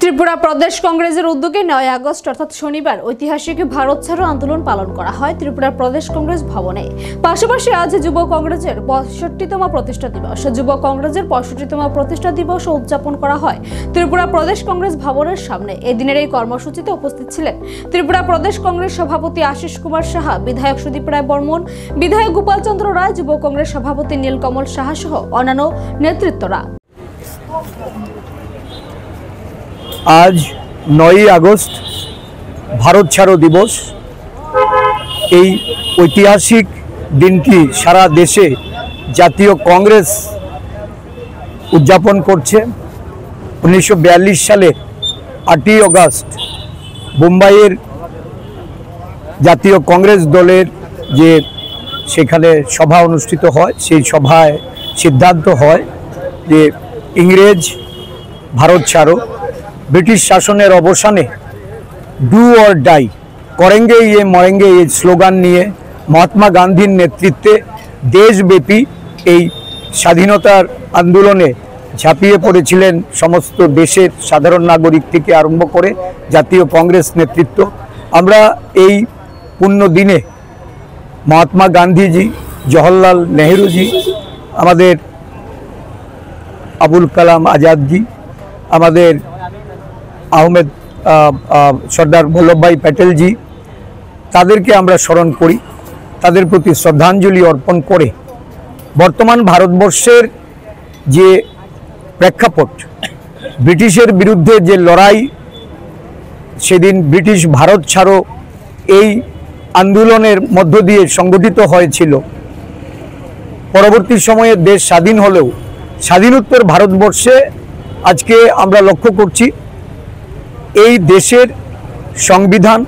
ত্রিপুরা প্রদেশ কংগ্রেসের উদ্যোগে 9 আগস্ট অর্থাৎ শনিবার ঐতিহাসিক ভারত ছাড়ো আন্দোলন পালন করা হয় ত্রিপুরা প্রদেশ কংগ্রেস ভবনে। পাশাপাশি আজ যুব কংগ্রেসের 65তম প্রতিষ্ঠা দিবস। যুব কংগ্রেসের 65তম প্রতিষ্ঠা দিবস উদযাপন করা হয় ত্রিপুরা প্রদেশ কংগ্রেস ভবনের সামনে। এই দিনের এই কর্মসূচিতে উপস্থিত ছিলেন ত্রিপুরা প্রদেশ কংগ্রেস সভাপতি আশিস কুমার সাহা, বিধায়ক সুদীপ রায় বর্মন, বিধায়ক গোপাল চন্দ্র রায়, যুব কংগ্রেস সভাপতি নীলকমল সাহা সহ অন্যান্য নেতৃত্বরা। आज 9 আগস্ট ভারত ছাড়ো দিবস। এই ঐতিহাসিক দিনটি সারা দেশে জাতীয় কংগ্রেস উদযাপন করছে। 1942 সালে 8ই আগস্ট মুম্বাইয়ের জাতীয় কংগ্রেস দলের যে সেখানে সভা অনুষ্ঠিত হয়, সেই সভায় সিদ্ধান্ত হয় যে ইংরেজ ভারত ছাড়ো, ব্রিটিশ শাসনের অবসানে ডু অর ডাই, করেঙ্গে ইয়ে মরেঙ্গে এই স্লোগান নিয়ে মহাত্মা গান্ধীর নেতৃত্বে দেশব্যাপী এই স্বাধীনতার আন্দোলনে ঝাঁপিয়ে পড়েছিলেন সমস্ত দেশের সাধারণ নাগরিক থেকে আরম্ভ করে জাতীয় কংগ্রেস নেতৃত্ব। আমরা এই পুণ্য দিনে মহাত্মা গান্ধীজি, জওহরলাল নেহরুজি, আমাদের আবুল কালাম আজাদজি, আমাদের আহমেদ সর্দার বল্লভভাই প্যাটেলজি, তাদেরকে আমরা স্মরণ করি, তাদের প্রতি শ্রদ্ধাঞ্জলি অর্পণ করে বর্তমান ভারতবর্ষের যে প্রেক্ষাপট, ব্রিটিশের বিরুদ্ধে যে লড়াই সেদিন ব্রিটিশ ভারত ছাড়ো এই আন্দোলনের মধ্য দিয়ে সংগঠিত হয়েছিল। পরবর্তী সময়ে দেশ স্বাধীন হলেও স্বাধীনোত্তর ভারতবর্ষে আজকে আমরা লক্ষ্য করছি এই দেশের সংবিধান